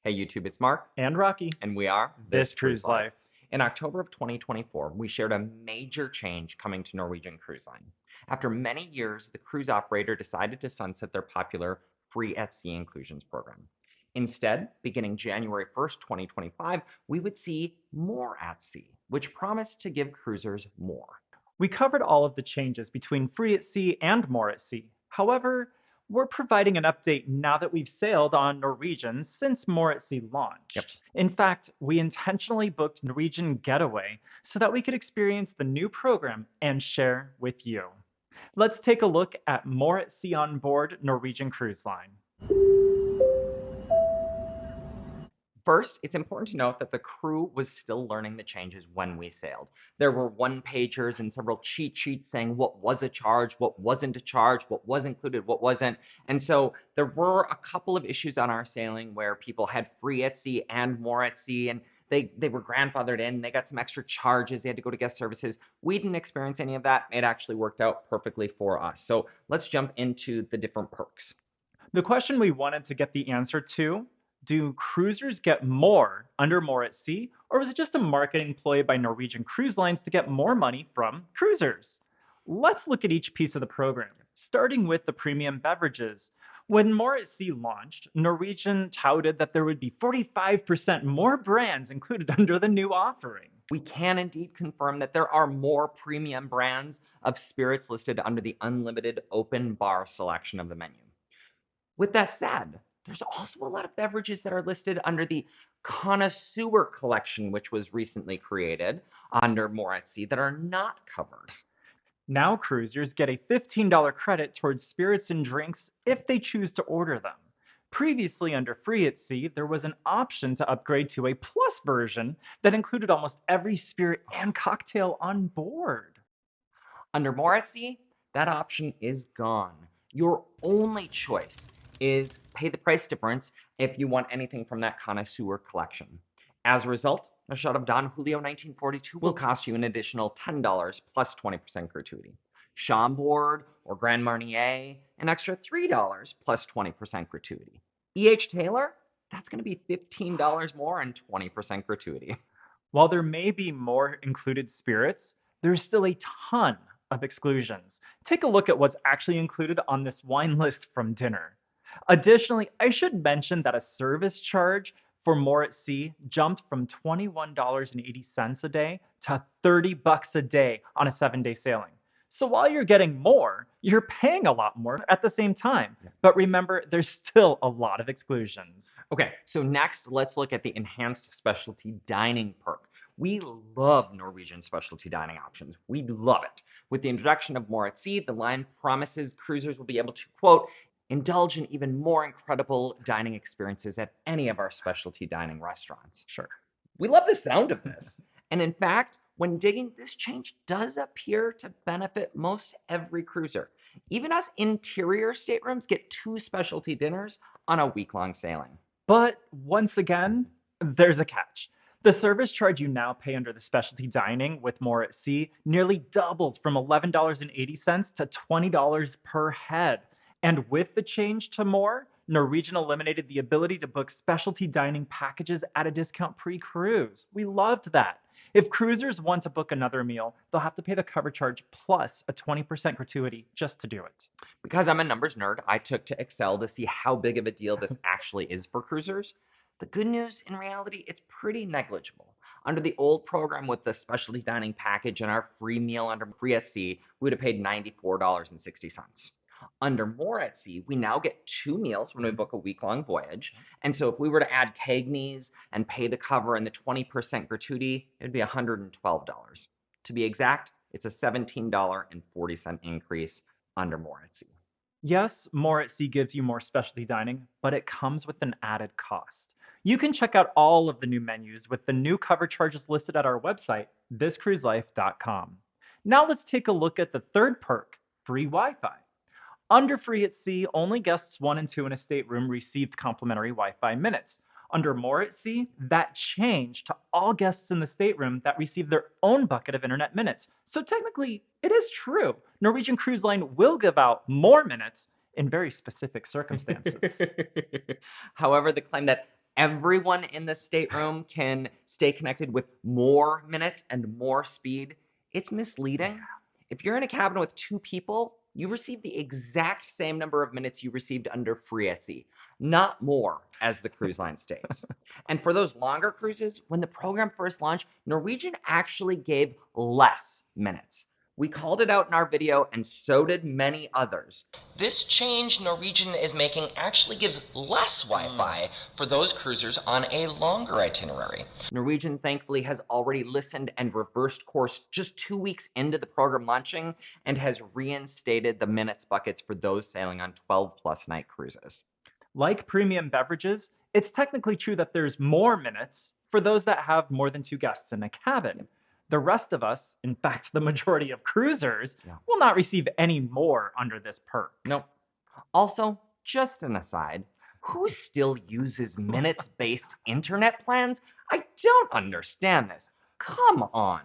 Hey YouTube, it's Mark, And Rocky, and we are this cruise life. In October of 2024, we shared a major change coming to Norwegian Cruise Line. After many years, the cruise operator decided to sunset their popular free at sea inclusions program. Instead, beginning January 1st, 2025, we would see more at sea, which promised to give cruisers more. We covered all of the changes between free at sea and more at sea. However, we're providing an update now that we've sailed on Norwegian since more at sea launched. Yep. In fact, we intentionally booked Norwegian Getaway so that we could experience the new program and share with you. Let's take a look at more at sea on board Norwegian Cruise Line. First, it's important to note that the crew was still learning the changes when we sailed. There were one-pagers and several cheat sheets saying what was a charge, what wasn't a charge, what was included, what wasn't. And so there were a couple of issues on our sailing where people had free at sea and more at sea, and they were grandfathered in. They got some extra charges. They had to go to guest services. We didn't experience any of that. It actually worked out perfectly for us. So let's jump into the different perks. The question we wanted to get the answer to: do cruisers get more under more at sea, or was it just a marketing ploy by Norwegian Cruise Lines to get more money from cruisers? Let's look at each piece of the program, starting with the premium beverages. When More at Sea launched, Norwegian touted that there would be 45% more brands included under the new offering. We can indeed confirm that there are more premium brands of spirits listed under the unlimited open bar selection of the menu. With that said, there's also a lot of beverages that are listed under the connoisseur collection, which was recently created under More at Sea, that are not covered. Now cruisers get a $15 credit towards spirits and drinks if they choose to order them. Previously, under Free at Sea, there was an option to upgrade to a plus version that included almost every spirit and cocktail on board. Under More at Sea, that option is gone. Your only choice is pay the price difference if you want anything from that connoisseur collection. As a result, a shot of Don Julio 1942 will cost you an additional $10 plus 20% gratuity. Chambord or Grand Marnier, an extra $3 plus 20% gratuity. E.H. Taylor, that's going to be $15 more and 20% gratuity. While there may be more included spirits, there's still a ton of exclusions. Take a look at what's actually included on this wine list from dinner. Additionally, I should mention that a service charge for More at Sea jumped from $21.80 a day to $30 a day on a 7-day sailing. So while you're getting more, you're paying a lot more at the same time. But remember, there's still a lot of exclusions. Okay, so next let's look at the enhanced specialty dining perk. We love Norwegian specialty dining options. We love it. With the introduction of More at Sea, the line promises cruisers will be able to, quote, indulge in even more incredible dining experiences at any of our specialty dining restaurants. Sure. We love the sound of this. And in fact, when digging, this change does appear to benefit most every cruiser. Even us interior staterooms get 2 specialty dinners on a week-long sailing. But once again, there's a catch. The service charge you now pay under the specialty dining with More at Sea nearly doubles from $11.80 to $20 per head. And with the change to More, Norwegian eliminated the ability to book specialty dining packages at a discount pre-cruise. We loved that. If cruisers want to book another meal, they'll have to pay the cover charge plus a 20% gratuity just to do it. Because I'm a numbers nerd, I took to Excel to see how big of a deal this actually is for cruisers. The good news, in reality, it's pretty negligible. Under the old program with the specialty dining package and our free meal under Free at Sea, we would have paid $94.60. Under More at Sea, we now get 2 meals when we book a week-long voyage. And so if we were to add Cagney's and pay the cover and the 20% gratuity, it'd be $112. To be exact, it's a $17.40 increase under More at Sea. Yes, More at Sea gives you more specialty dining, but it comes with an added cost. You can check out all of the new menus with the new cover charges listed at our website, thiscruiselife.com. Now let's take a look at the third perk, free Wi-Fi. Under Free at Sea, only guests 1 and 2 in a stateroom received complimentary Wi-Fi minutes. Under More at Sea, that changed to all guests in the stateroom that received their own bucket of internet minutes. So technically, it is true. Norwegian Cruise Line will give out more minutes in very specific circumstances. However, the claim that Everyone in the stateroom can stay connected with more minutes and more speed. It's misleading. If you're in a cabin with two people, you receive the exact same number of minutes you received under free at sea, not more, as the cruise line states. And for those longer cruises, when the program first launched, Norwegian actually gave less minutes. We called it out in our video, and so did many others. This change Norwegian is making actually gives less Wi-Fi for those cruisers on a longer itinerary. Norwegian thankfully has already listened and reversed course just 2 weeks into the program launching and has reinstated the minutes buckets for those sailing on 12+ night cruises. Like premium beverages, it's technically true that there's more minutes for those that have more than 2 guests in a cabin. The rest of us, in fact, the majority of cruisers, will not receive any more under this perk. Nope. Also, just an aside, who still uses minutes-based internet plans? I don't understand this. Come on.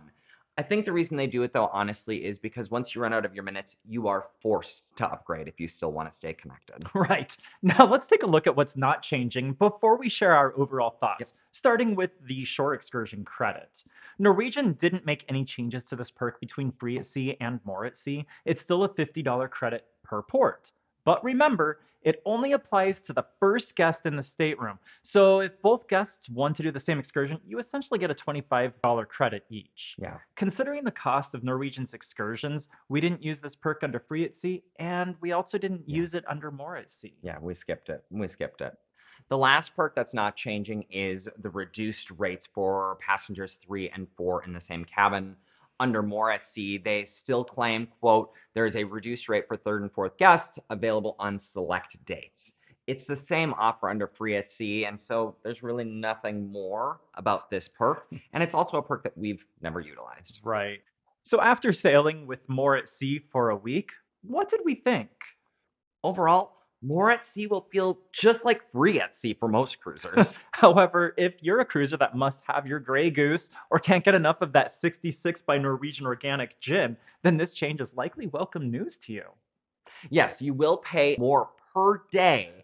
I think the reason they do it, though, honestly, is because once you run out of your minutes, you are forced to upgrade if you still want to stay connected. Right. Now let's take a look at what's not changing before we share our overall thoughts, starting with the shore excursion credit. Norwegian didn't make any changes to this perk between free at sea and more at sea. It's still a $50 credit per port. But remember, it only applies to the first guest in the stateroom. So if both guests want to do the same excursion, you essentially get a $25 credit each. Yeah. Considering the cost of Norwegian's excursions, we didn't use this perk under free at sea, and we also didn't use it under more at sea. Yeah, we skipped it. The last perk that's not changing is the reduced rates for passengers 3 and 4 in the same cabin. Under more at sea, they still claim, quote, there is a reduced rate for third and fourth guests available on select dates. It's the same offer under free at sea, and so there's really nothing more about this perk. And it's also a perk that we've never utilized. Right. So after sailing with more at sea for a week, what did we think? Overall, more at sea will feel just like free at sea for most cruisers. However, if you're a cruiser that must have your Grey Goose or can't get enough of that 66 by Norwegian organic gin, then this change is likely welcome news to you. Yes, you will pay more per day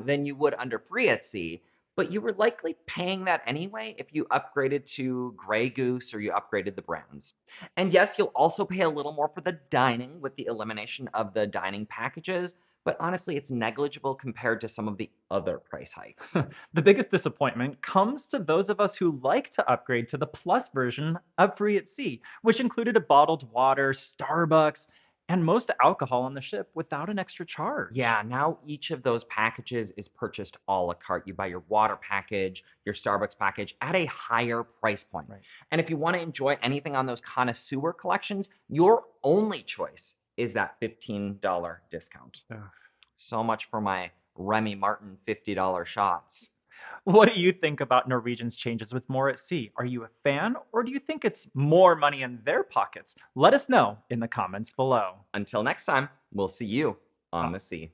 than you would under free at sea, but you were likely paying that anyway if you upgraded to Grey Goose or you upgraded the brands. And yes, you'll also pay a little more for the dining with the elimination of the dining packages, but honestly, it's negligible compared to some of the other price hikes. The biggest disappointment comes to those of us who like to upgrade to the plus version of free at sea, which included a bottled water, Starbucks, and most alcohol on the ship without an extra charge. Yeah, now each of those packages is purchased a la carte. You buy your water package, your Starbucks package at a higher price point. Right. And if you want to enjoy anything on those connoisseur collections, your only choice is that $15 discount. Ugh. So much for my Remy Martin $50 shots. What do you think about Norwegian's changes with more at sea? Are you a fan, or do you think it's more money in their pockets? Let us know in the comments below. Until next time, we'll see you on the sea.